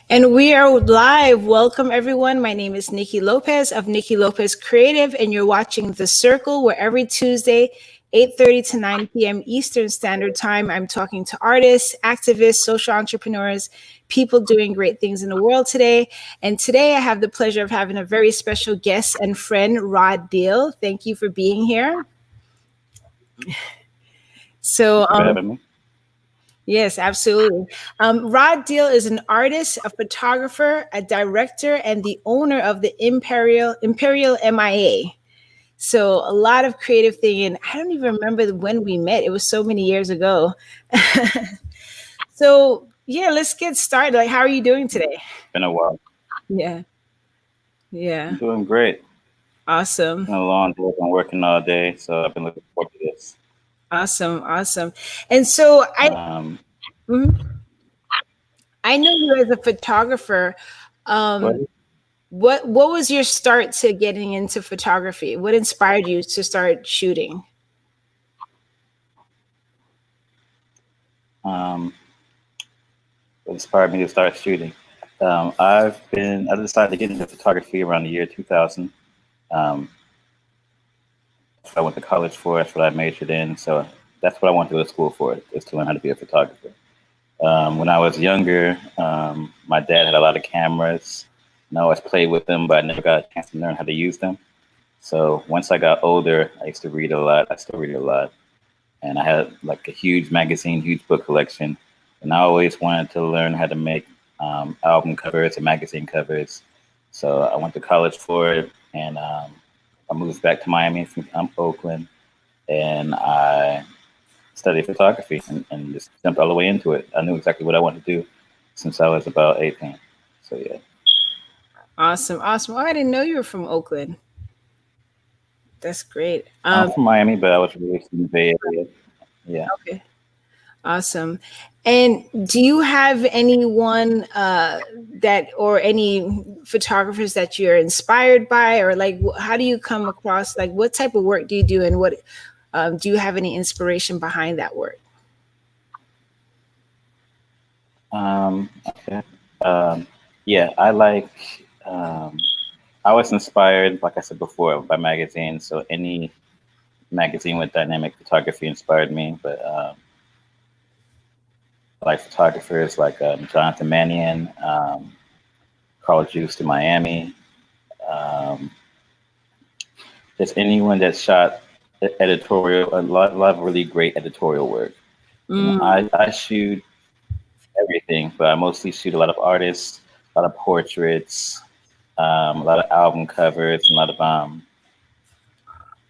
And we are live. Welcome, everyone. My name is Niki Lopez of Niki Lopez Creative, and you're watching The Circle, where every Tuesday, 8:30 to 9 p.m. Eastern Standard Time, I'm talking to artists, activists, social entrepreneurs, people doing great things in the world today. And today I have the pleasure of having a very special guest and friend, Rod Deal. Thank you for being here. So, Thank you for having me. Yes, absolutely. Rod Deal is an artist, a photographer, a director, and the owner of the Imperial MIA. So a lot of creative thing, and I don't even remember when we met. It was so many years ago. So yeah, let's get started. Like, how are you doing today? Been a while. Yeah, I'm doing great. awesome, Been a long day. I'm working all day, so I've been looking forward to this. awesome. And so Mhm. I know you as a photographer. What? What was your start to getting into photography? What inspired you to start shooting? What inspired me to start shooting? I decided to get into photography around the year 2000. I went to college for. That's what I majored in. So that's what I went to go to school for, is to learn how to be a photographer. When I was younger, my dad had a lot of cameras, and I always played with them, but I never got a chance to learn how to use them. So once I got older, I used to read a lot. I still read a lot. And I had like a huge magazine, huge book collection. And I always wanted to learn how to make album covers and magazine covers. So I went to college for it, and I moved back to Miami from Oakland, and I studied photography and just jumped all the way into it. I knew exactly what I wanted to do since I was about 18. So yeah. Awesome. Oh, I didn't know you were from Oakland. That's great. I'm from Miami, but I was raised in the Bay Area. Yeah. Okay. Awesome. And do you have anyone that, or any photographers that you're inspired by, or like, how do you come across, like, what type of work do you do, and what do you have any inspiration behind that work? Okay. Yeah, I was inspired, like I said before, by magazines. So any magazine with dynamic photography inspired me. But like photographers like Jonathan Mannion, Carl Juice to Miami, just anyone that shot editorial, a lot of really great editorial work. I shoot everything, but I mostly shoot a lot of artists, a lot of portraits, a lot of album covers, a lot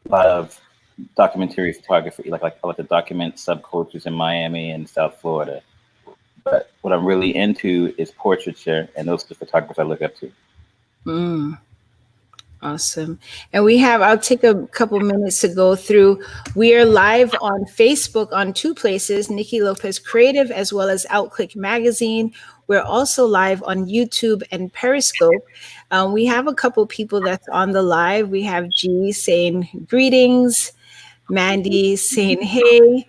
of documentary photography. Like I like to document subcultures in Miami and South Florida. But what I'm really into is portraiture, and those are the photographers I look up to. Awesome. And I'll take a couple minutes to go through. We are live on Facebook on two places, Niki Lopez Creative, as well as Outclick Magazine. We're also live on YouTube and Periscope. We have a couple people that's on the live. We have G saying greetings, Mandy saying hey,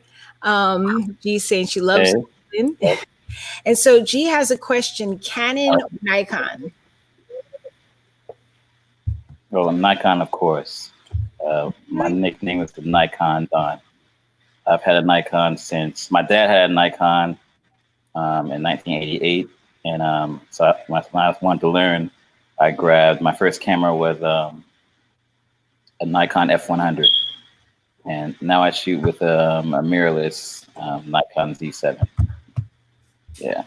G saying she loves it. And so G has a question, Canon or Nikon? Well, Nikon, of course. My nickname is the Nikon Don. I've had a Nikon since my dad had a Nikon in 1988, and so when I wanted to learn, I grabbed my first camera was a Nikon F100, and now I shoot with a mirrorless Nikon Z7. Yeah,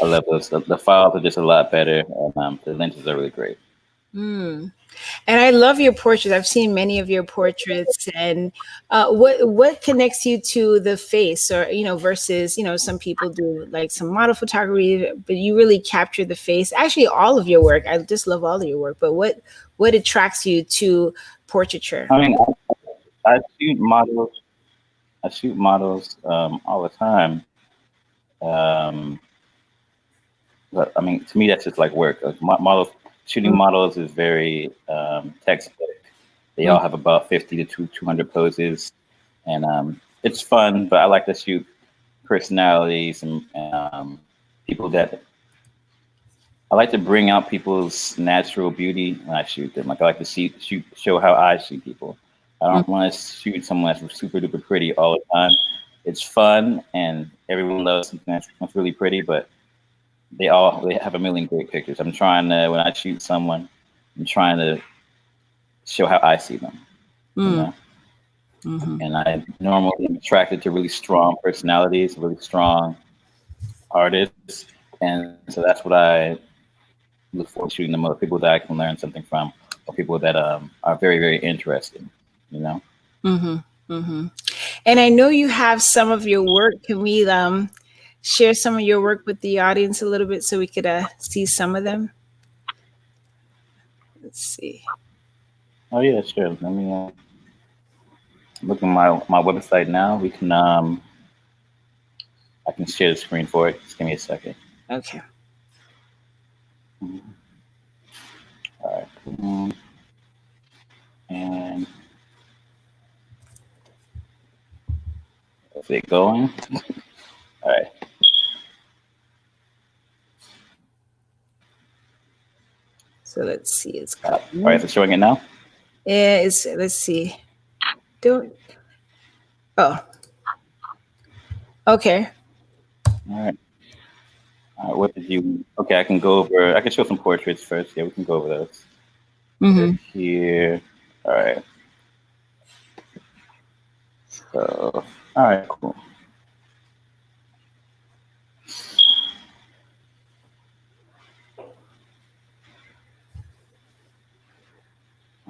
I love those. The files are just a lot better, and the lenses are really great. And I love your portraits. I've seen many of your portraits. And what connects you to the face, or versus some people do like some model photography, but you really capture the face. Actually, all of your work. I just love all of your work. But what attracts you to portraiture? I mean, I shoot models. I shoot models all the time. But I mean, to me, that's just like work. Like shooting models is very textbook. They all have about 50 to 200 poses, and it's fun. But I like to shoot personalities and people that I like to bring out people's natural beauty when I shoot them. Like I like to show how I see people. I don't want to shoot someone that's super duper pretty all the time. It's fun, and everyone loves something that's really pretty, but they have a million great pictures. I'm trying to when I shoot someone, I'm trying to show how I see them. You know, and I normally am attracted to really strong personalities, really strong artists, and so that's what I look forward to shooting the most, people that I can learn something from, or people that are very, very interesting, you know? And I know you have some of your work. Can we share some of your work with the audience a little bit so we could see some of them? Let's see. Oh yeah, sure. Let me look at my website now. We can I can share the screen for it. Just give me a second. Okay. All right. And is it going? All right. So let's see. It's all right. Is it showing it now? Yeah. Let's see. Don't. Oh. Okay. All right. All right. What did you? Okay, I can go over. I can show some portraits first. Yeah, we can go over those. Here. All right. So, all right, cool.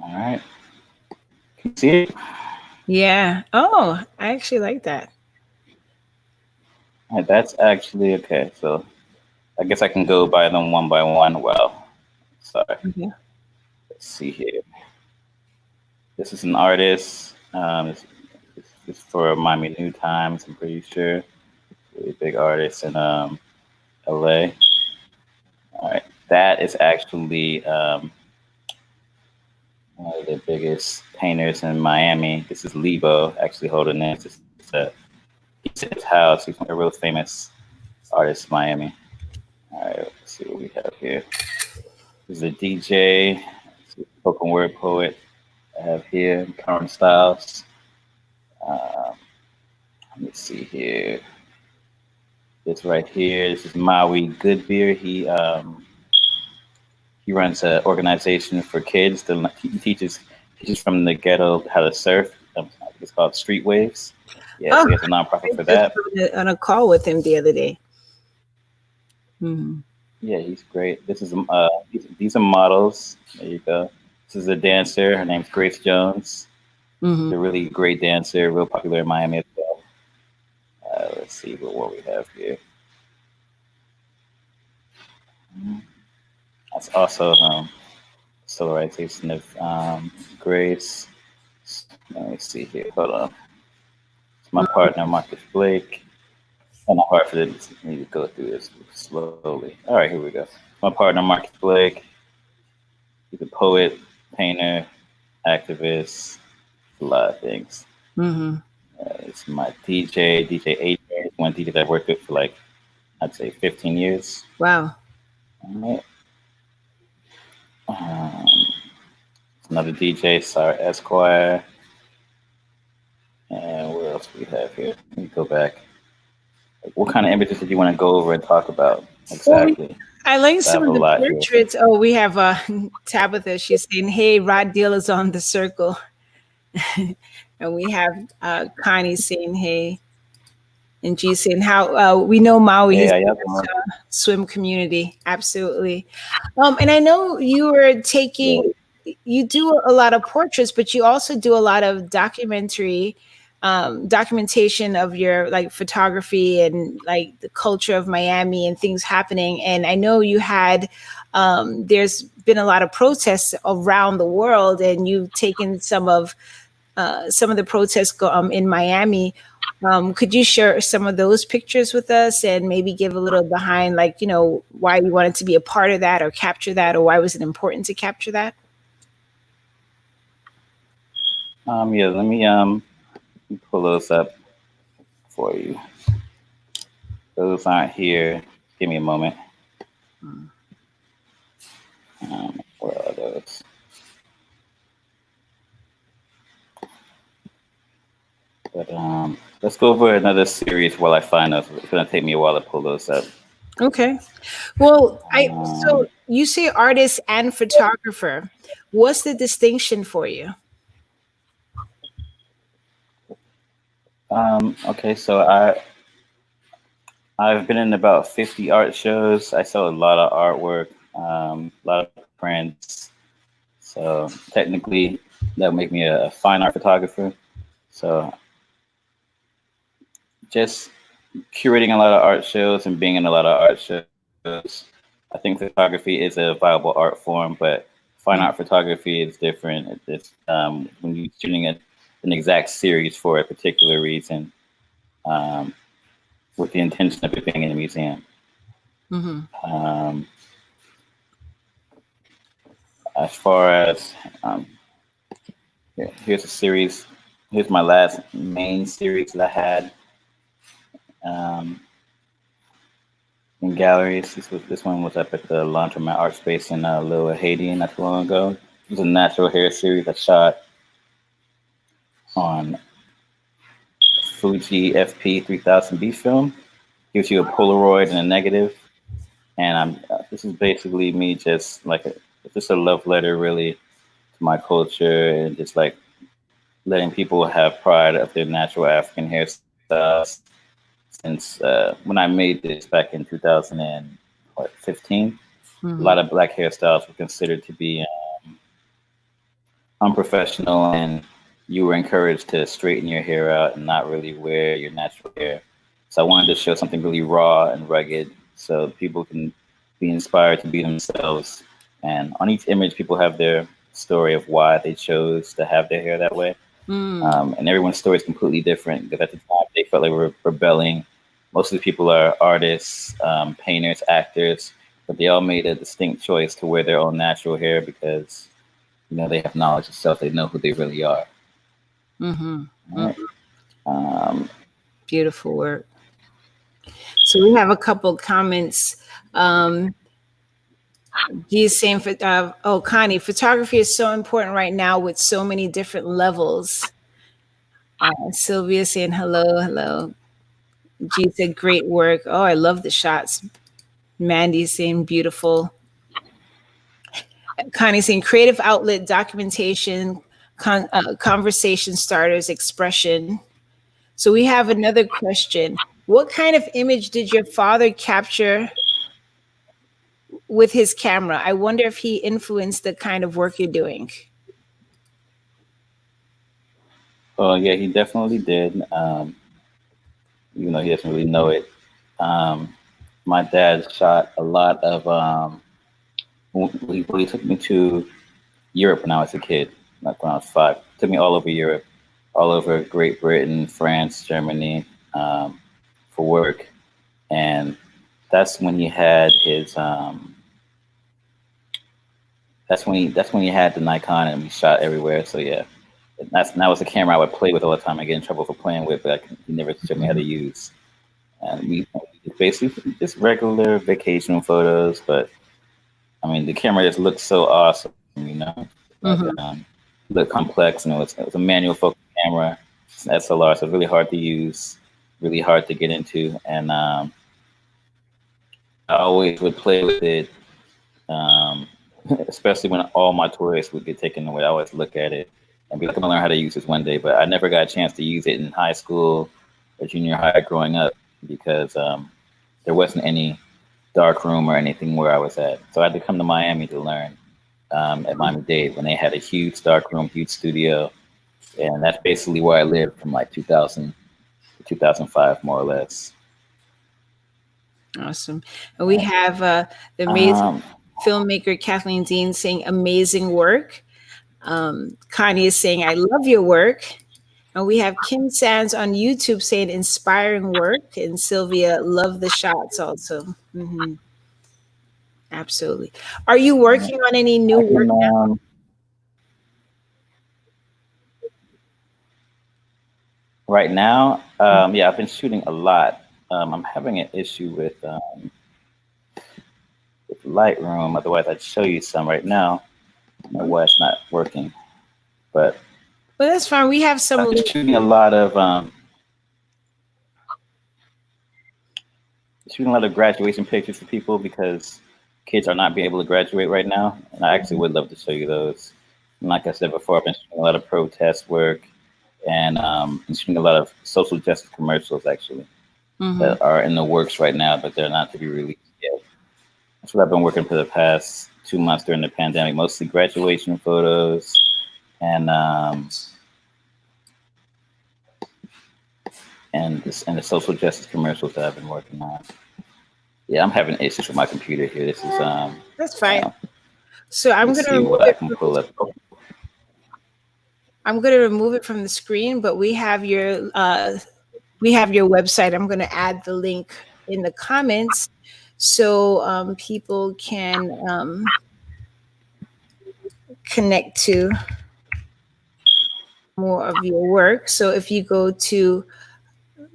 All right. Can you see it? Yeah. Oh, I actually like that. All right, that's actually okay. So I guess I can go by them one by one. Well, sorry. Okay. Let's see here. This is an artist. It's for Miami New Times, I'm pretty sure. Really big artist in LA. All right. That is actually one of the biggest painters in Miami. This is Lebo actually holding this. He's at his house. He's a real famous artist in Miami. All right, let's see what we have here. This is a DJ, spoken word poet I have here, current styles. Let me see here. This right here, this is Maui Goodbeer. He runs an organization for kids. He teaches from the ghetto how to surf. It's called Street Waves. Yeah, so he has a nonprofit for that. On a call with him the other day. Yeah, he's great. This is these are models. There you go. This is a dancer. Her name's Grace Jones. She's a really great dancer, real popular in Miami as well. Let's see what we have here. That's also solarization of Grace. Let me see here. Hold on. It's my partner, Marcus Blake. Kind of hard for me to go through this slowly. All right, here we go. My partner, Marcus Blake. He's a poet, painter, activist, a lot of things. It's my DJ AJ. One DJ that I worked with for like, I'd say 15 years. Wow. All right. Another DJ, Sarah Esquire. And what else do we have here? Let me go back. What kind of images did you want to go over and talk about exactly? Well, I like some of the portraits. Here. Oh, we have Tabitha. She's saying, "Hey, Rod Deal is on the circle," and we have Connie saying, "Hey," and G saying, "How we know Maui is a swim community, absolutely." And I know you were taking. You do a lot of portraits, but you also do a lot of documentation of your like photography and like the culture of Miami and things happening. And I know you had there's been a lot of protests around the world, and you've taken some of the protests in Miami. Could you share some of those pictures with us and maybe give a little behind, like, you know, why you wanted to be a part of that or capture that, or why was it important to capture that? Yeah, let me pull those up for you. Those aren't here. Give me a moment. Where are those? But let's go over another series while I find those. It's gonna take me a while to pull those up. Okay. Well, so you say artist and photographer. What's the distinction for you? Okay, so I've been in about 50 art shows. I sell a lot of artwork, a lot of prints. So technically, that would make me a fine art photographer. So just curating a lot of art shows and being in a lot of art shows. I think photography is a viable art form, but fine art photography is different. It's when you're shooting an exact series for a particular reason, um, with the intention of it being in a museum. As far as here's a series. Here's my last main series that I had um, in galleries. This one was up at the Laundromat Art Space in Little Haiti not too long ago. It was a natural hair series I shot on Fuji FP 3000B film. Gives you a Polaroid and a negative, and this is basically me just it's just a love letter really to my culture and just like letting people have pride of their natural African hairstyles. Since when I made this back in 2015, a lot of black hairstyles were considered to be unprofessional, and you were encouraged to straighten your hair out and not really wear your natural hair. So I wanted to show something really raw and rugged so people can be inspired to be themselves. And on each image, people have their story of why they chose to have their hair that way. And everyone's story is completely different because at the time they felt like we were rebelling. Most of the people are artists, painters, actors, but they all made a distinct choice to wear their own natural hair because they have knowledge of self. They know who they really are. Right. Beautiful work. So we have a couple comments. He's saying, Connie, photography is so important right now with so many different levels. Sylvia saying hello. G said great work. Oh, I love the shots. Mandy saying beautiful. Connie saying creative outlet, documentation, conversation starters, expression. So we have another question. What kind of image did your father capture with his camera? I wonder if he influenced the kind of work you're doing. Oh yeah, he definitely did. Even though he doesn't really know it. My dad shot a lot of. He took me to Europe when I was a kid, like when I was 5. Took me all over Europe, all over Great Britain, France, Germany, for work, and that's when he had his. That's when he had the Nikon, and we shot everywhere. So yeah, that was a camera I would play with all the time. I get in trouble for playing with, but he never showed me how to use. And we basically just regular vacation photos, but I mean the camera just looked so awesome, looked complex, and it was a manual focus camera. It's an SLR, so really hard to use, really hard to get into, and I always would play with it, especially when all my toys would get taken away. I always look at it and be like, I'm gonna learn how to use this one day, but I never got a chance to use it in high school or junior high growing up because there wasn't any dark room or anything where I was at. So I had to come to Miami to learn at Miami-Dade when they had a huge dark room, huge studio. And that's basically where I lived from like 2000 to 2005, more or less. Awesome. And we have the amazing filmmaker Kathleen Dean saying amazing work. Connie is saying, I love your work. And we have Kim Sands on YouTube saying inspiring work. And Sylvia, love the shots also. Absolutely. Are you working on any new work now? Right now, yeah, I've been shooting a lot. I'm having an issue with Lightroom. Otherwise, I'd show you some right now. I don't know why it's not working, but Well, that's fine. We have some. I've been shooting a lot of graduation pictures for people because kids are not being able to graduate right now, and I actually would love to show you those. And like I said before, I've been shooting a lot of protest work and been shooting a lot of social justice commercials actually that are in the works right now, but they're not to be released yet. That's what I've been working for the past 2 months during the pandemic, mostly graduation photos and and the social justice commercials that I've been working on. Yeah, I'm having issues with my computer here. This is That's fine. So I'm let's gonna see remove what I it. can pull up. I'm gonna remove it from the screen, but we have your website. I'm gonna add the link in the comments so people can connect to more of your work. So if you go to,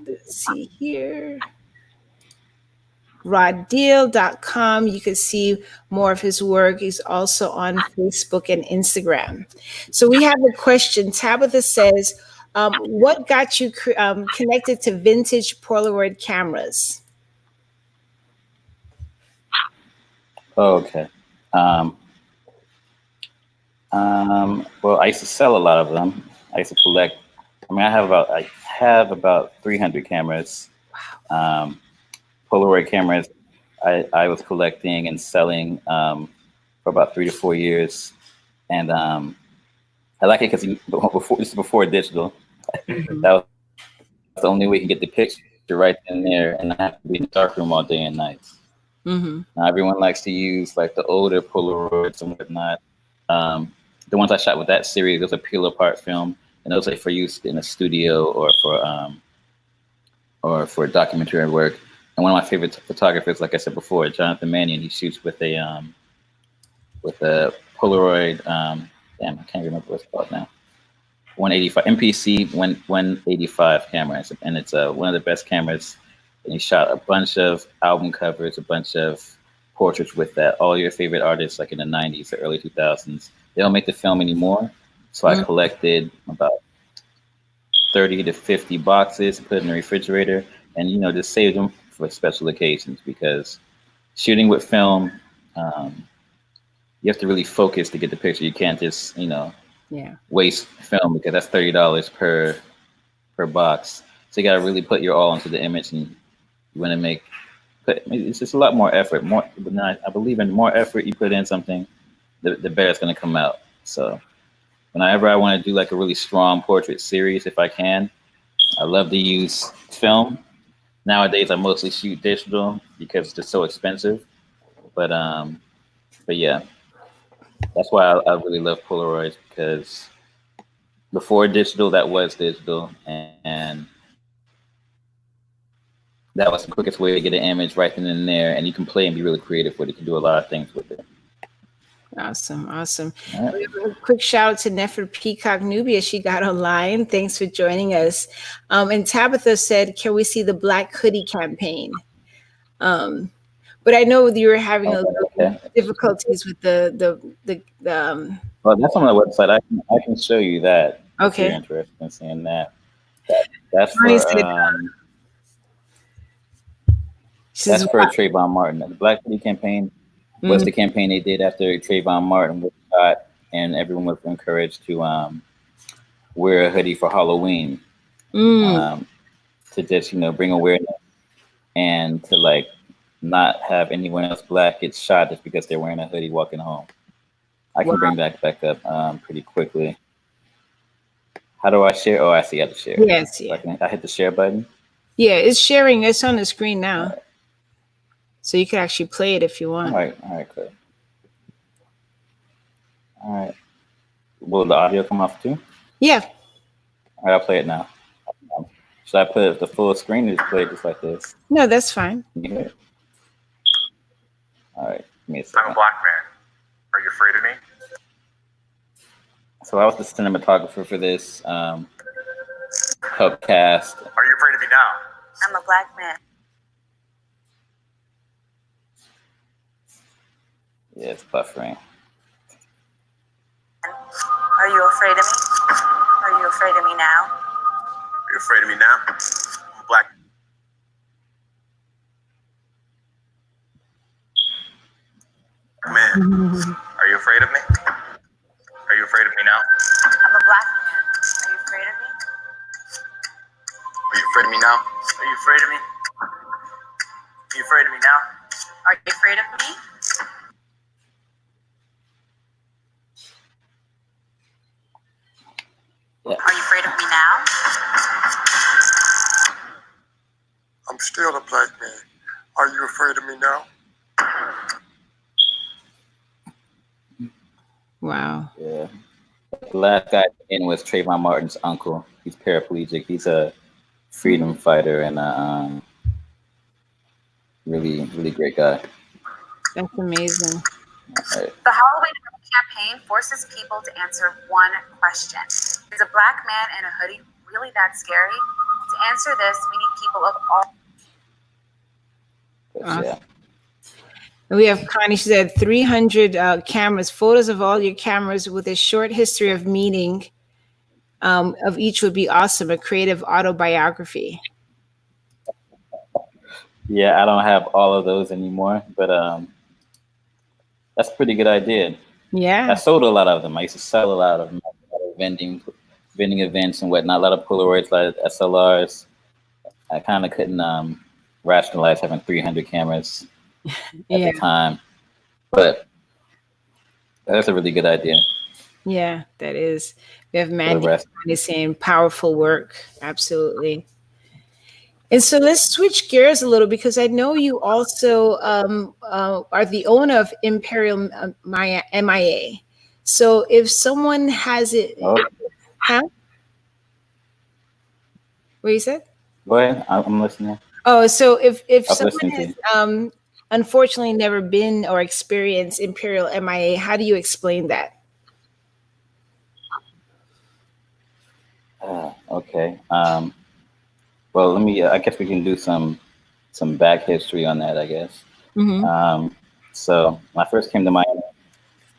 let's see here, roddeal.com, you can see more of his work. He's also on Facebook and Instagram. So we have a question. Tabitha says, what got you connected to vintage Polaroid cameras? Oh, okay. Um, well, I used to sell a lot of them. I used to collect. I mean, I have about 300 cameras. Polaroid cameras. I was collecting and selling for about 3 to 4 years, and I like it because this is before digital. Mhm. That was the only way you can get the picture right in there, and not have to be in the darkroom all day and night. Mhm. Now everyone likes to use like the older Polaroids and whatnot. The ones I shot with that series, those are peel apart film, and those are for use in a studio or for documentary work. And one of my favorite photographers, like I said before, Jonathan Mannion, he shoots with a Polaroid. Damn, I can't remember what it's called now. 185 MPC 185 camera, and it's one of the best cameras. And he shot a bunch of album covers, a bunch of portraits with that. All your favorite artists, like in the '90s or early 2000s, they don't make the film anymore. So I collected about 30 to 50 boxes, put it in the refrigerator, and just save them for special occasions because shooting with film, you have to really focus to get the picture. You can't just Yeah. waste film because that's $30 per box. So you got to really put your all into the image, and you want to it's just a lot more effort. I believe in more effort you put in something, the better it's going to come out. So whenever I want to do like a really strong portrait series, if I can, I love to use film. Nowadays, I mostly shoot digital because it's just so expensive. But yeah, that's why I really love Polaroids because before digital, that was digital, and that was the quickest way to get an image right then and there, and you can play and be really creative with it. You can do a lot of things with it. Awesome. Awesome. All right. A quick shout out to Nefer Peacock Nubia. She got online. Thanks for joining us. And Tabitha said, can we see the Black Hoodie campaign? But I know you were having a little difficulties with the Well, that's on the website. I can show you that if you're okay. interested in seeing that. That's Ronnie for said, she says, Trayvon Martin. The Black Hoodie campaign was mm, the campaign they did after Trayvon Martin was shot, and everyone was encouraged to wear a hoodie for Halloween to just bring awareness and to like not have anyone else black get shot just because they're wearing a hoodie walking home. I can wow. bring that back up pretty quickly. How do I share? Oh, I see how to share. Yes, So yeah. I hit the share button. Yeah, it's sharing. It's on the screen All now. right, So you can actually play it if you want. all right, good. All right. Will the audio come off too? Yeah. All right, I'll play it now. Should I put the full screen or just play it just like this? No, that's fine. Can you hear it? All right, give me a I'm a second. black man. Are you afraid of me? So I was the cinematographer for this. help cast. Are you afraid of me now? I'm a black man. Yeah, it's buffering. Are you afraid of me? Are you afraid of me now? Are you afraid of me now? I'm a black man. Are you afraid of me? Are you afraid of me now? I'm a black man. Are you afraid of me? Are you afraid of me now? Are you afraid of me? Are you afraid of me now? Are you afraid of me? Yeah. Are you afraid of me now? I'm still a black man. Are you afraid of me now? Wow. Yeah. The last guy in was Trayvon Martin's uncle. He's paraplegic. He's a freedom fighter and a really, really great guy. That's amazing. Right. The Halloween campaign forces people to answer one question. Is a black man in a hoodie really that scary? To answer this, we need people of all. But, yeah. And we have Connie. She said 300 cameras, photos of all your cameras with a short history of meaning of each would be awesome. A creative autobiography. Yeah, I don't have all of those anymore, but that's a pretty good idea. Yeah. I sold a lot of them. I used to sell a lot of them, vending events and whatnot, a lot of Polaroids, a lot of SLRs. I kind of couldn't rationalize having 300 cameras at the time, but that's a really good idea. Yeah, that is. We have Mandy saying powerful work. Absolutely. And so let's switch gears a little because I know you also are the owner of Imperial MIA. So if someone has it, huh? What you said? Go ahead. I'm listening. Oh, so if someone has unfortunately never been or experienced Imperial MIA, how do you explain that? Okay. Well, let me. I guess we can do some back history on that. I guess. Mm-hmm. So when I first came to Miami,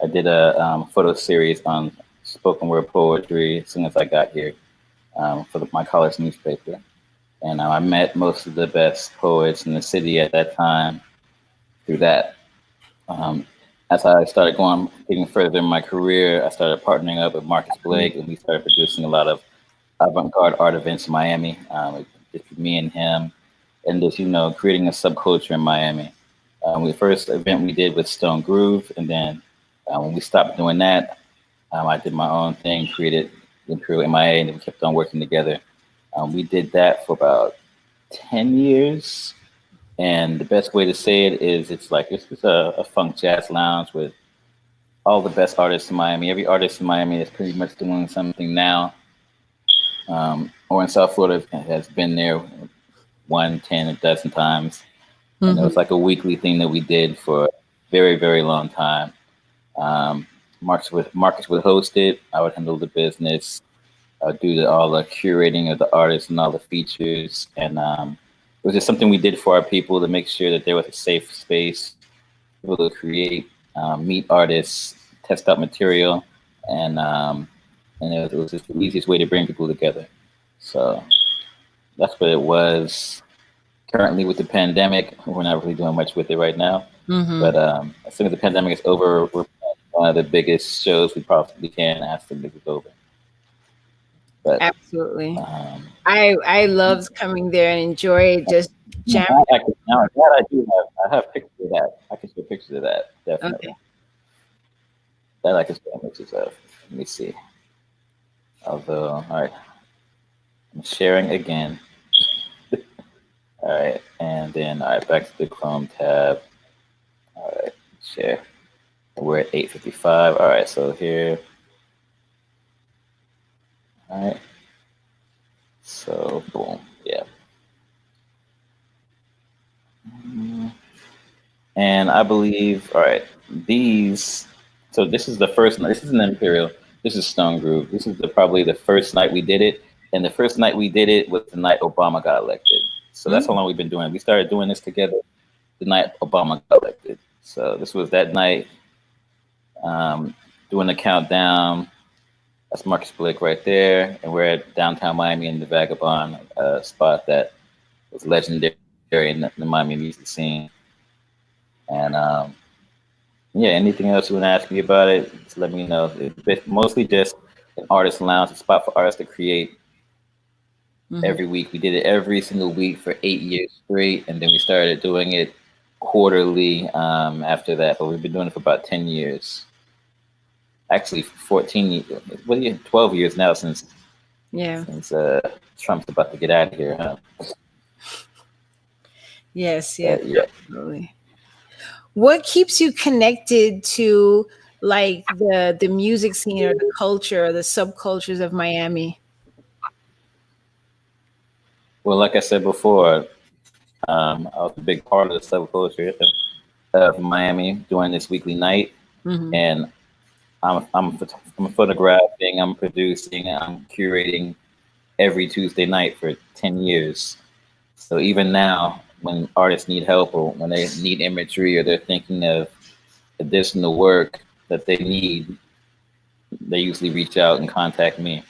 I did a photo series on spoken word poetry as soon as I got here for my college newspaper, and I met most of the best poets in the city at that time through that. As I started getting further in my career, I started partnering up with Marcus Blake, and we started producing a lot of avant-garde art events in Miami. Just me and him, and just creating a subculture in Miami. The first event we did was Stone Groove, and then when we stopped doing that, I did my own thing, created Imperial MIA, and we kept on working together. We did that for about 10 years. And the best way to say it is it's just a funk jazz lounge with all the best artists in Miami. Every artist in Miami is pretty much doing something now. Or in South Florida has been there 1, 10, a dozen times. Mm-hmm. And it was like a weekly thing that we did for a very, very long time. Marcus would host it. I would handle the business. I would do all the curating of the artists and all the features. And it was just something we did for our people to make sure that there was a safe space for people to create, meet artists, test out material, and it was just the easiest way to bring people together. So that's what it was. Currently with the pandemic, we're not really doing much with it right now. Mm-hmm. But as soon as the pandemic is over, we're one of the biggest shows we possibly can after it is over. But, absolutely. I loved coming there and enjoy just jamming. Now I have pictures of that. I can show pictures of that, definitely. Okay. That I can show pictures of. Let me see. Although, all right. I'm sharing again. All right, and then back to the Chrome tab. All right, share. We're at 8:55. All right, so here. All right. So boom, yeah. And I believe, all right, these. So this is the first night. This is an Imperial. This is Stone Groove. This is probably the first night we did it, And the first night we did it was the night Obama got elected. So that's how long we've been doing it. We started doing this together the night Obama got elected. So this was that night, doing the countdown. That's Marcus Blick right there. And we're at downtown Miami in the Vagabond, spot that was legendary in the Miami music scene. And yeah, anything else you want to ask me about it, just let me know. It's mostly just an artist lounge, a spot for artists to create every week. We did it every single week for 8 years straight, and then we started doing it quarterly after that. But we've been doing it for about 10 years. Actually, 14 years. What are you? 12 years now since Trump's about to get out of here, huh? Yes, absolutely. What keeps you connected to like the music scene or the culture, or the subcultures of Miami? Well, like I said before, I was a big part of the subculture of Miami doing this weekly night, and I'm photographing, I'm producing, I'm curating every Tuesday night for 10 years. So even now, when artists need help or when they need imagery or they're thinking of additional work that they need, they usually reach out and contact me.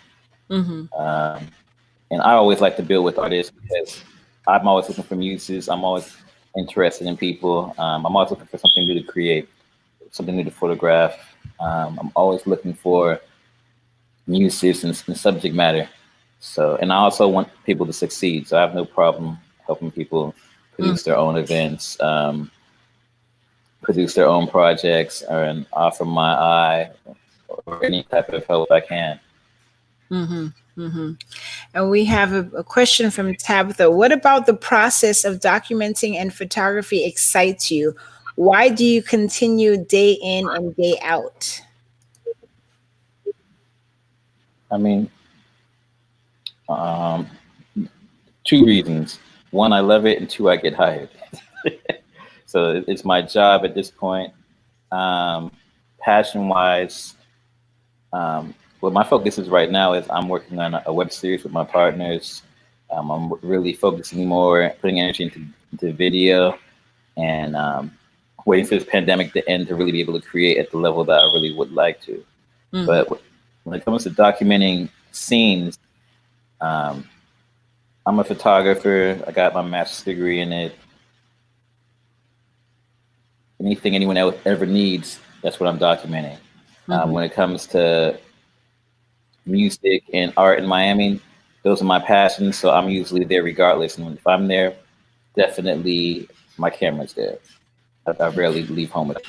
And I always like to build with artists because I'm always looking for muses. I'm always interested in people. I'm always looking for something new to create, something new to photograph. I'm always looking for muses and subject matter. So, and I also want people to succeed. So I have no problem helping people produce their own events, produce their own projects, and offer my eye or any type of help I can. And we have a question from Tabitha. What about the process of documenting and photography excites you? Why do you continue day in and day out? I mean, 2 reasons. 1, I love it, and 2, I get hired. So it's my job at this point. Passion-wise, what my focus is right now is I'm working on a web series with my partners. I'm really focusing more, putting energy into video, and waiting for this pandemic to end to really be able to create at the level that I really would like to. But when it comes to documenting scenes, I'm a photographer. I got my master's degree in it. Anything anyone else ever needs, that's what I'm documenting. When it comes to music and art in Miami, those are my passions. So I'm usually there regardless. And if I'm there, definitely my camera's there. I rarely leave home with it.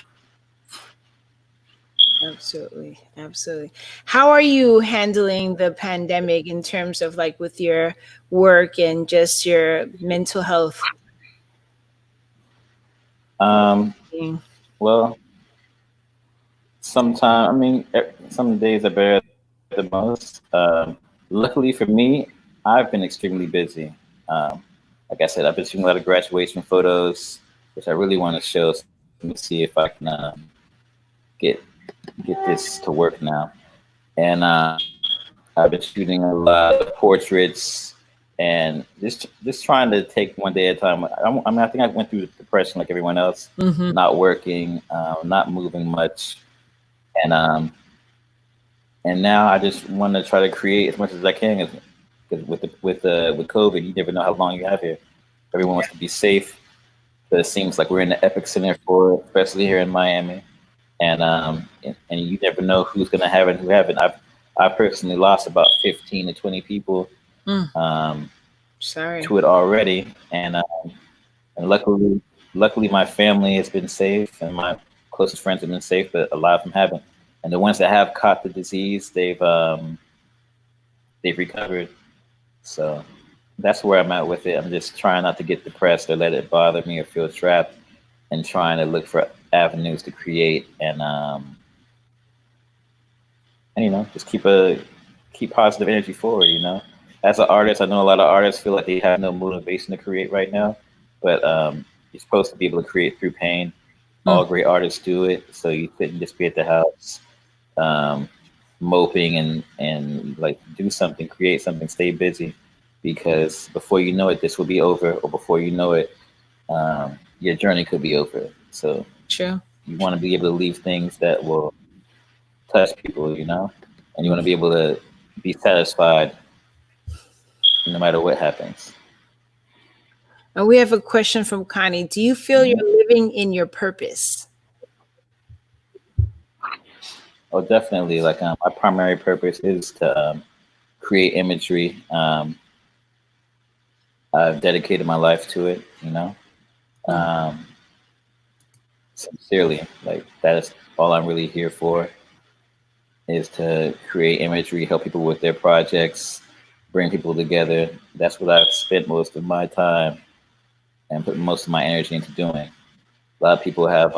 Absolutely. Absolutely. How are you handling the pandemic in terms of like with your work and just your mental health? Well, sometimes, I mean, some days are better than most. Luckily for me, I've been extremely busy. Like I said, I've been shooting a lot of graduation photos, which I really want to show. So let me see if I can get this to work now. And I've been shooting a lot of portraits and just trying to take one day at a time. I mean, I think I went through depression like everyone else, not working, not moving much, and now I just want to try to create as much as I can. Because with COVID, you never know how long you have here. Everyone wants to be safe, but it seems like we're in the epicenter for it, especially here in Miami. And you never know who's gonna have it and who haven't. I personally lost about 15 to 20 people to it already, and luckily my family has been safe and my closest friends have been safe, but a lot of them haven't. And the ones that have caught the disease, they've recovered. So that's where I'm at with it. I'm just trying not to get depressed or let it bother me or feel trapped, and trying to look for avenues to create and just keep positive energy forward. As an artist, I know a lot of artists feel like they have no motivation to create right now, but you're supposed to be able to create through pain. All great artists do it, so you couldn't just be at the house moping and like do something, create something, stay busy, because before you know it, this will be over, or before you know it, your journey could be over. So True. you want to be able to leave things that will touch people, and you want to be able to be satisfied no matter what happens. And we have a question from Connie. Do you feel Mhm. you're living in your purpose? Oh, definitely. Like my primary purpose is to create imagery. I've dedicated my life to it, um, sincerely. Like that is all I'm really here for, is to create imagery, help people with their projects, bring people together. That's what I've spent most of my time and put most of my energy into doing. A lot of people have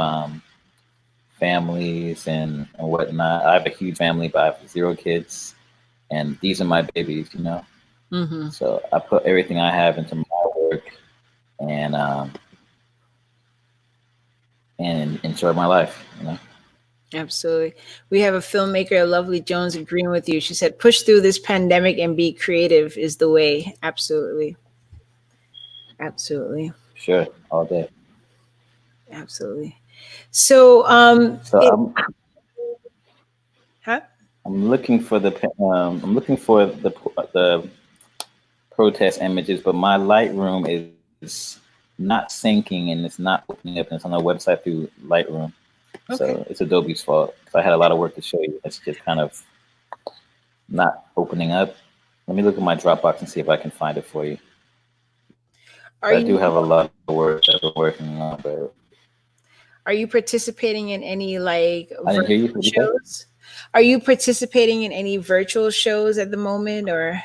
families and whatnot. I have a huge family, but I have 0 kids, and these are my babies. Mm-hmm. So I put everything I have into my work and enjoy my life. Absolutely. We have a filmmaker, Lovely Jones, agreeing with you. She said, push through this pandemic and be creative is the way. Absolutely. Absolutely. Sure, all day. Absolutely. So, So huh? I'm looking for the protest images, but my Lightroom is not syncing and it's not opening up. And it's on the website through Lightroom, Okay. so it's Adobe's fault. 'Cause I had a lot of work to show you. It's just kind of not opening up. Let me look at my Dropbox and see if I can find it for you. Are I do you have a lot of work that we're working on, but are you participating in any like I didn't hear you. virtual What did you say? shows? Are you participating in any virtual shows at the moment, or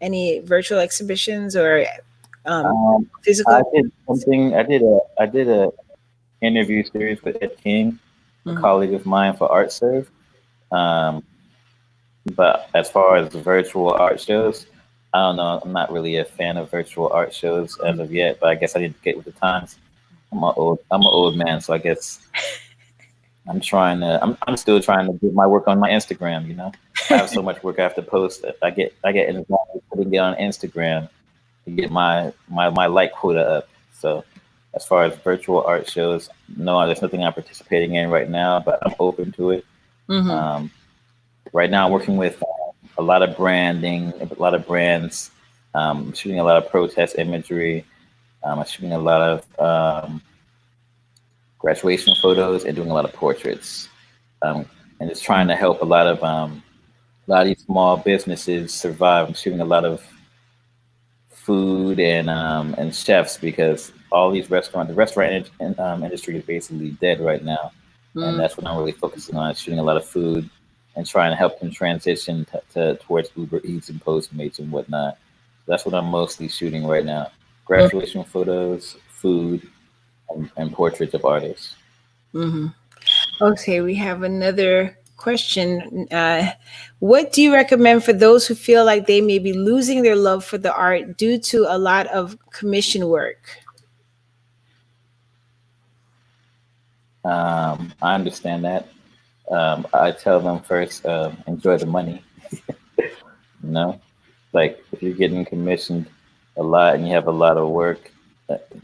any virtual exhibitions, or um, Um, physical? I did something. I did a interview series with Ed King, a Mhm. colleague of mine, for Art Serve. Um, but as far as virtual art shows, I don't know. I'm not really a fan of virtual art shows as of yet. But I guess I need to get with the times. I'm an old man, so I guess I'm trying to. I'm still trying to get my work on my Instagram. I have so much work I have to post that I get involved with putting it on Instagram to get my like quota up. So as far as virtual art shows, no, there's nothing I'm participating in right now, but I'm open to it. Mm-hmm. Um, right now, I'm working with a lot of branding, a lot of brands, shooting a lot of protest imagery. I'm shooting a lot of graduation photos and doing a lot of portraits, um, and it's trying to help a lot of these small businesses survive. I'm shooting a lot of food and chefs, because all these the restaurant industry is basically dead right now, and that's what I'm really focusing on: shooting a lot of food and trying to help them transition towards Uber Eats and Postmates and whatnot. That's what I'm mostly shooting right now: graduation photos, food, and portraits of artists. Mm-hmm. Okay, we have another question. What do you recommend for those who feel like they may be losing their love for the art due to a lot of commission work? I understand that. I tell them first, enjoy the money. You know, like if you're getting commissioned a lot and you have a lot of work,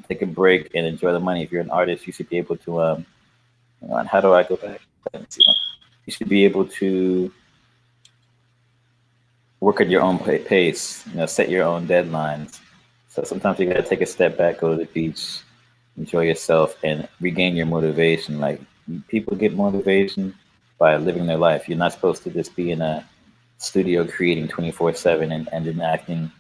take a break and enjoy the money. If you're an artist, you should be able to, and how do I go back? Let's see. You should be able to work at your own pace. Set your own deadlines. So sometimes you got to take a step back, go to the beach, enjoy yourself, and regain your motivation. Like people get motivation by living their life. You're not supposed to just be in a studio creating 24/7 and then asking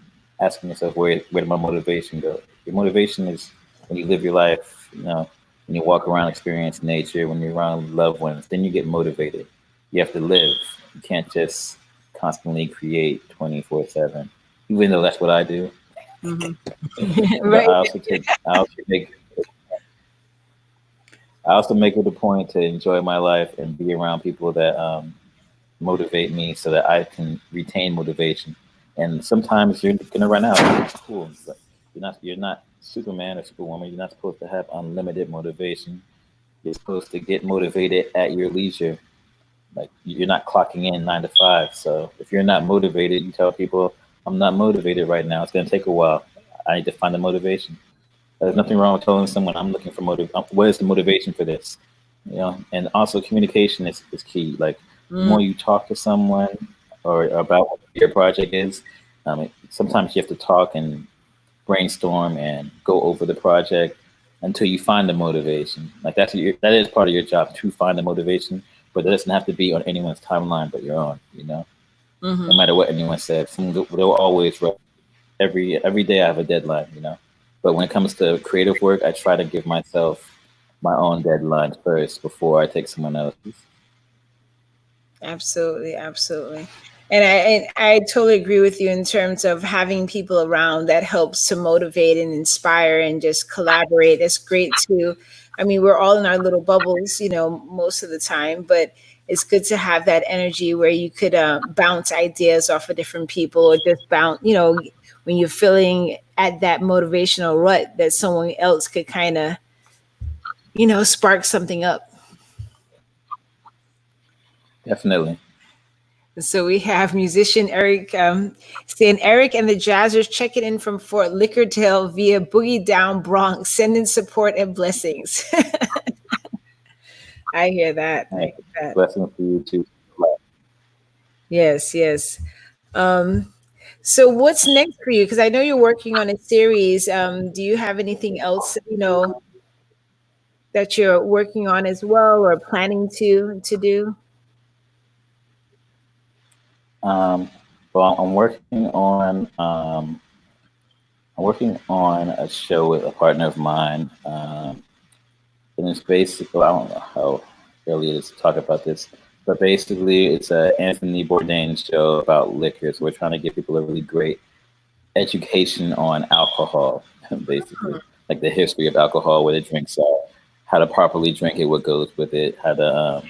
yourself, where did my motivation go? Your motivation is when you live your life. When you walk around, experience nature, when you're around loved ones, then you get motivated. You have to live. You can't just constantly create 24/7. Even though that's what I do, Mhm. but Right. I also make it a point to enjoy my life and be around people that motivate me, so that I can retain motivation. And sometimes you're gonna run out. Cool, but you're not Superman or Superwoman. You're not supposed to have unlimited motivation. You're supposed to get motivated at your leisure. Like you're not clocking in 9 to 5. So if you're not motivated, you tell people, I'm not motivated right now. It's going to take a while. I need to find the motivation. There's nothing wrong with telling someone I'm looking for what is the motivation for this? You know, and also communication is key. Like the more you talk to someone or about what your project is, sometimes you have to talk and brainstorm and go over the project until you find the motivation. Like that is part of your job, to find the motivation, but it doesn't have to be on anyone's timeline but your own, you know. No matter what anyone said, they'll always every day I have a deadline, you know. But when it comes to creative work, I try to give myself my own deadline first before I take someone else's. Absolutely, absolutely. And I totally agree with you in terms of having people around that helps to motivate and inspire and just collaborate. It's great to, I mean, we're all in our little bubbles, you know, most of the time, but it's good to have that energy where you could bounce ideas off of different people, or just bounce, you know, when you're feeling at that motivational rut, that someone else could kind of, you know, spark something up. Definitely. So we have musician Eric saying, Eric and the Jazzers checking in from Fort Lickerdale via Boogie Down Bronx, sending support and blessings. I hear that. I hear that. Blessings to you too. Yes, yes. So what's next for you? Because I know you're working on a series. Do you have anything else, you know, that you're working on as well, or planning to do? Well, I'm working on a show with a partner of mine, and it's basically, I don't know how early it is to talk about this, but basically it's a Anthony Bourdain show about liquor. So we're trying to give people a really great education on alcohol, basically, like the history of alcohol, what the drinks are, how to properly drink it, what goes with it, how to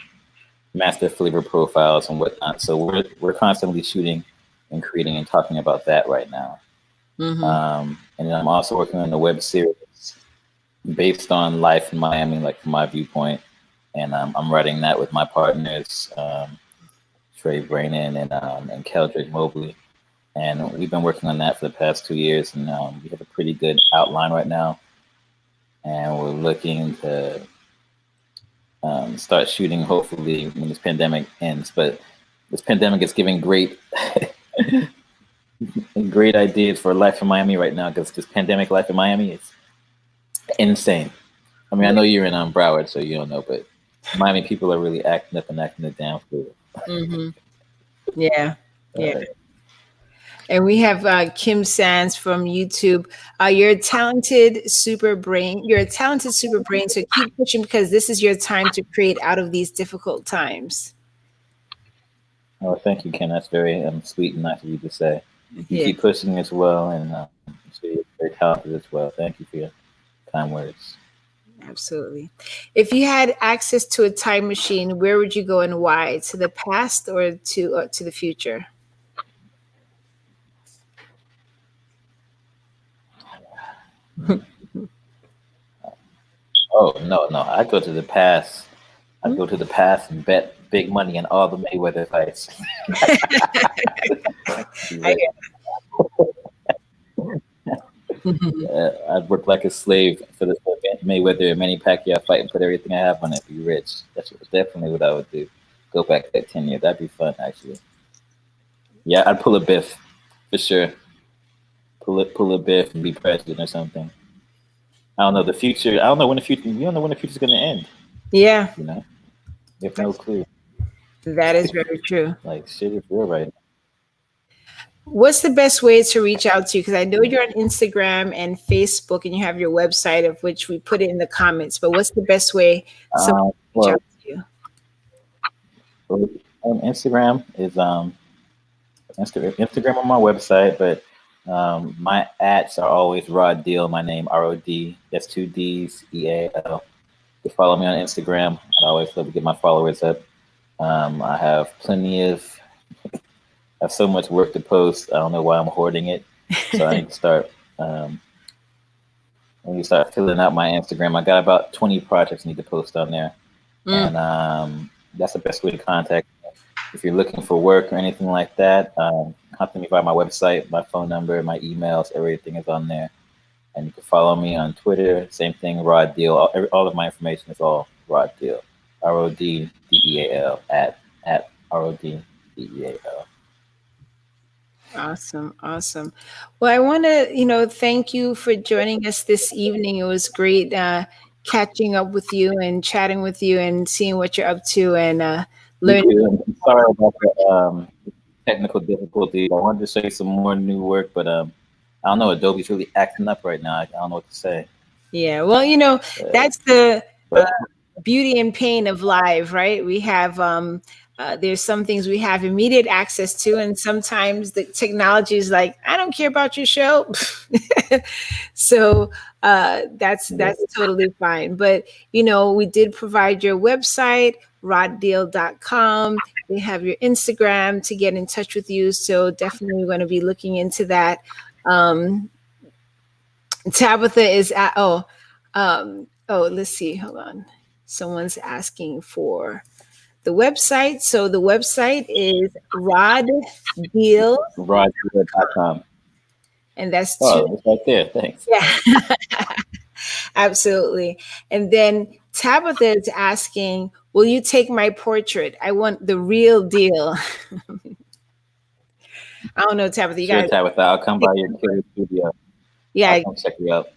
master flavor profiles and whatnot. So we're constantly shooting and creating and talking about that right now. And then I'm also working on a web series based on life in Miami, like from my viewpoint, and I'm writing that with my partners, Trey Brainan and Keldrick Mobley, and we've been working on that for the past 2 years, and we have a pretty good outline right now, and we're looking to start shooting hopefully when this pandemic ends. But this pandemic is giving great great ideas for life in Miami right now, because this pandemic life in Miami is insane. I mean, I know you're in Broward, so you don't know, but Miami people are really acting up and acting it down for it. Yeah, yeah. And we have Kim Sands from YouTube. You're a talented super brain. You're a talented super brain. So keep pushing, because this is your time to create out of these difficult times. Oh, thank you, Ken. That's very sweet and nice of you to say. You Yeah. keep pushing as well, and so you're very talented as well. Thank you for your kind words. Absolutely. If you had access to a time machine, where would you go and why? To the past or to the future? Oh, no. I'd go to the past. I'd go to the past and bet big money on all the Mayweather fights. I'd work like a slave for the Mayweather and Manny Pacquiao fight and put everything I have on it, be rich. That's definitely what I would do. Go back that 10 years. That'd be fun, actually. Yeah, I'd pull a Biff for sure. Pull a Biff and be president or something. I don't know the future. I don't know when the future. You don't know when the future's going to end. Yeah, You know, you have no clue. that is very true. Like shit is real right now. What's the best way to reach out to you? Because I know you're on Instagram and Facebook, and you have your website, of which we put it in the comments. But what's the best way someone can reach out to you? Instagram is Instagram on my website, but my ats are always Rod Deal. My name ROD. That's 2 D's EAL. You follow me on Instagram. I'd always love to get my followers up. I have plenty of. I have so much work to post. I don't know why I'm hoarding it. So I need to start. I need to start filling out my Instagram. I got about 20 projects I need to post on there, and that's the best way to contact if you're looking for work or anything like that, contact me via my website, my phone number, my emails, everything is on there. And you can follow me on Twitter. Same thing, Rod Deal. All of my information is all Rod Deal. RODDEAL at RODDEAL. Awesome. Awesome. Well, I want to, thank you for joining us this evening. It was great catching up with you and chatting with you and seeing what you're up to and learning. I'm sorry about the technical difficulties. I wanted to show you some more new work, but I don't know. Adobe's really acting up right now. I don't know what to say. Yeah. Well, that's the beauty and pain of live, right? We have there's some things we have immediate access to, and sometimes the technology is like, I don't care about your show. So that's totally fine. But we did provide your website, roddeal.com. We have your Instagram to get in touch with you. So definitely going to be looking into that. Tabitha is at let's see, hold on. Someone's asking for the website. So the website is roddeal.com. And that's it's right there. Thanks. Yeah. Absolutely. And then Tabitha is asking, will you take my portrait? I want the real deal. I don't know, Tabitha. You sure, Tabitha, I'll come by your killer studio. Yeah. I'll come check you out.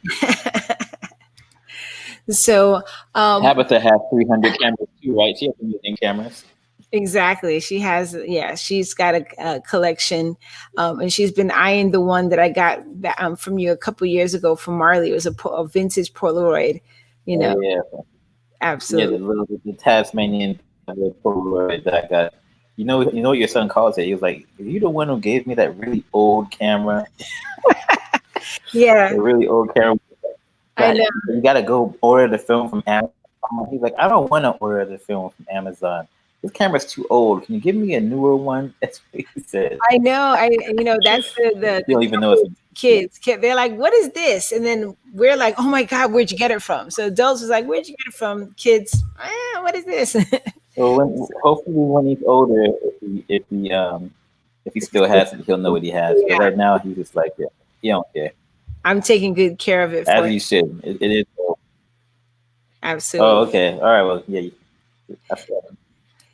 So Tabitha has 300 cameras too, right? She has amazing cameras. Exactly. She has, she's got a collection, and she's been eyeing the one that I got from you a couple years ago from Marley. It was a vintage Polaroid, Yeah. Absolutely. Yeah, the Tasmanian Polaroid that I got. You know what your son calls it? He was like, "Are you the one who gave me that really old camera?" Yeah. The really old camera. I know. You got to go order the film from Amazon. He's like, I don't want to order the film from Amazon. This camera's too old. Can you give me a newer one? That's what he said. I know. That's the you don't even know it's kids. They're like, what is this? And then we're like, oh my God, where'd you get it from? So adults is like, where'd you get it from? Kids, what is this? So hopefully when he's older, if he still has it, he'll know what he has. But right now he's just like, he don't care. I'm taking good care of it. As you should. It is. Absolutely. Oh, okay. All right. Well, yeah.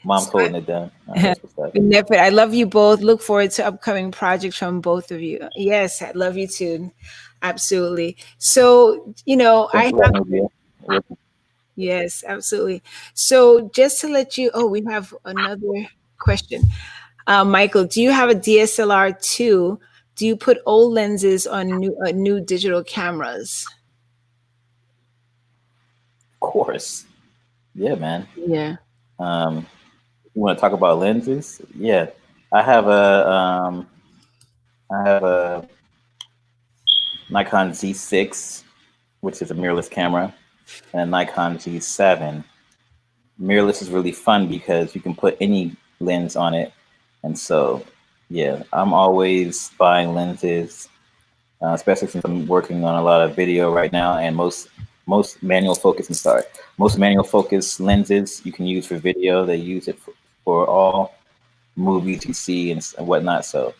Mom's holding it down. I love you both. Look forward to upcoming projects from both of you. Yes, I love you too. Absolutely. So, yes, absolutely. So just to let you, we have another question. Michael, do you have a DSLR 2? Do you put old lenses on new digital cameras? Of course. Yeah, man. Yeah. You want to talk about lenses? Yeah. I have a Nikon Z6, which is a mirrorless camera, and a Nikon G7. Mirrorless is really fun because you can put any lens on it. And so, yeah, I'm always buying lenses, especially since I'm working on a lot of video right now. And most manual focus lenses you can use for video. They use it for all movies you see and whatnot. So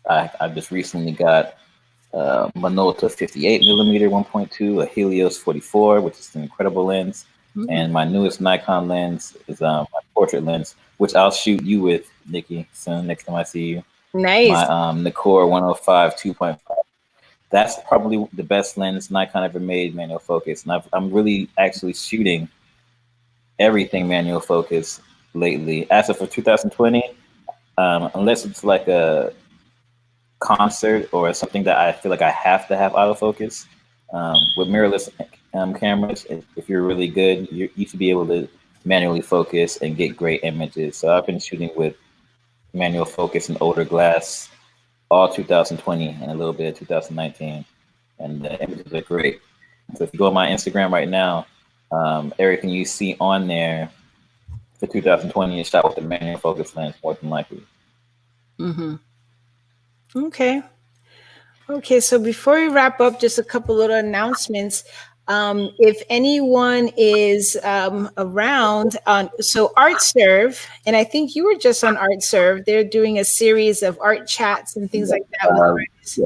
I just recently got Minolta 58mm 1.2, a Helios 44, which is an incredible lens. Mm-hmm. And my newest Nikon lens is my portrait lens, which I'll shoot you with, Nikki, soon next time I see you. Nice. My Nikkor 105 2.5. That's probably the best lens Nikon ever made manual focus. And I'm really actually shooting everything manual focus lately. As of for 2020, unless it's like a concert or something that I feel like I have to have autofocus, with mirrorless cameras, if you're really good, you should be able to manually focus and get great images. So I've been shooting with manual focus and older glass all 2020 and a little bit of 2019, and the images are great. So if you go on my Instagram right now, everything you see on there for 2020 is shot with the manual focus lens, more than likely. Mm-hmm. Okay. So before we wrap up, just a couple little announcements. If anyone is around on, so Art Serve, and I think you were just on Art Serve, they're doing a series of art chats and things like that with artists.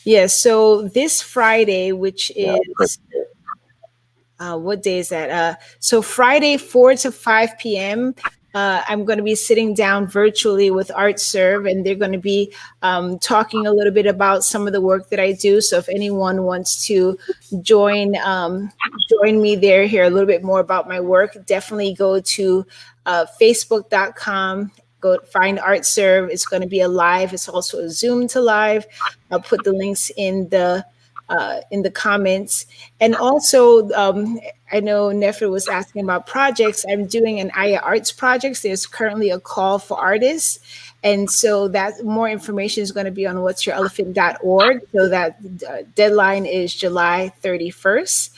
Yeah, so this Friday, which is, what day is that? So Friday, 4 to 5 p.m., I'm going to be sitting down virtually with Art Serve, and they're going to be talking a little bit about some of the work that I do. So if anyone wants to join me there, hear a little bit more about my work, definitely go to facebook.com. Go find Art Serve. It's going to be a live. It's also a Zoom to live. I'll put the links in the comments. And also, I know Nefer was asking about projects. I'm doing an Aya Arts projects. There's currently a call for artists. And so that more information is going to be on what'syourelephant.org. So that deadline is July 31st.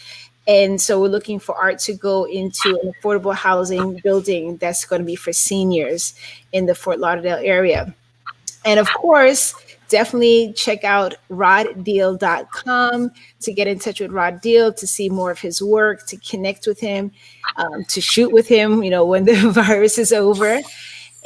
And so we're looking for art to go into an affordable housing building that's going to be for seniors in the Fort Lauderdale area. And of course, definitely check out roddeal.com to get in touch with Rod Deal, to see more of his work, to connect with him, to shoot with him, when the virus is over.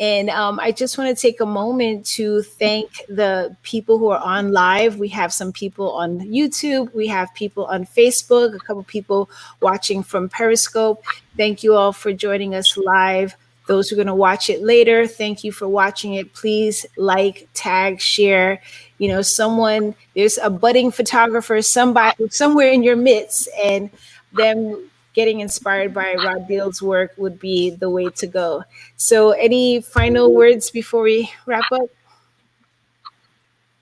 And I just want to take a moment to thank the people who are on live. We have some people on YouTube. We have people on Facebook, a couple people watching from Periscope. Thank you all for joining us live. Those who are going to watch it later, thank you for watching it. Please like, tag, share. There's a budding photographer, somewhere in your midst, and them getting inspired by Rod Deal's work would be the way to go. So any final words before we wrap up?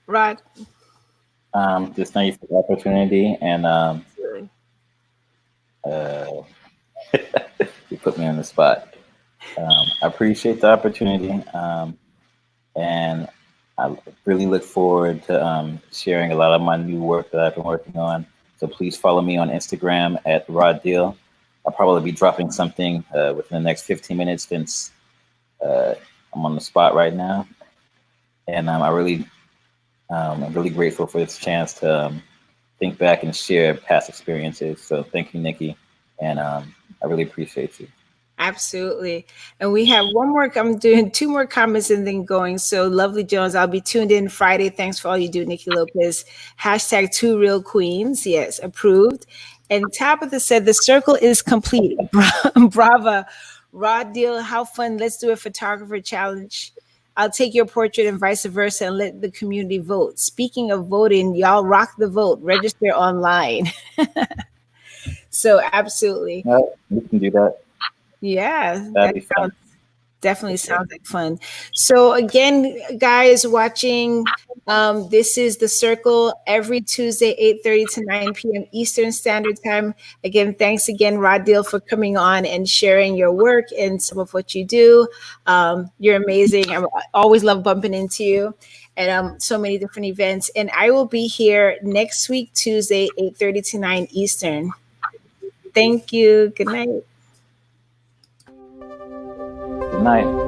Rod? Just thank you for the opportunity, and you put me on the spot. I appreciate the opportunity, and I really look forward to sharing a lot of my new work that I've been working on. So please follow me on Instagram at Rod Deal. I'll probably be dropping something within the next 15 minutes since I'm on the spot right now. And I'm really grateful for this chance to think back and share past experiences. So thank you, Nikki. And I really appreciate you. Absolutely. And we have one more, I'm doing 2 more comments and then going. So Lovely Jones, I'll be tuned in Friday. Thanks for all you do, Niki Lopez. Hashtag 2 Real Queens. Yes, approved. And Tabitha said, the circle is complete. Brava. Rod Deal, how fun. Let's do a photographer challenge. I'll take your portrait and vice versa and let the community vote. Speaking of voting, y'all rock the vote. Register online. So absolutely. No, we can do that. Yeah, that'd be fun. Definitely sounds like fun. So again, guys watching, this is The Circle every Tuesday, 8:30 to 9 p.m. Eastern Standard Time. Again, thanks again, Rod Deal, for coming on and sharing your work and some of what you do. You're amazing. I always love bumping into you at so many different events. And I will be here next week, Tuesday, 8:30 to 9 Eastern. Thank you. Good night. Good night.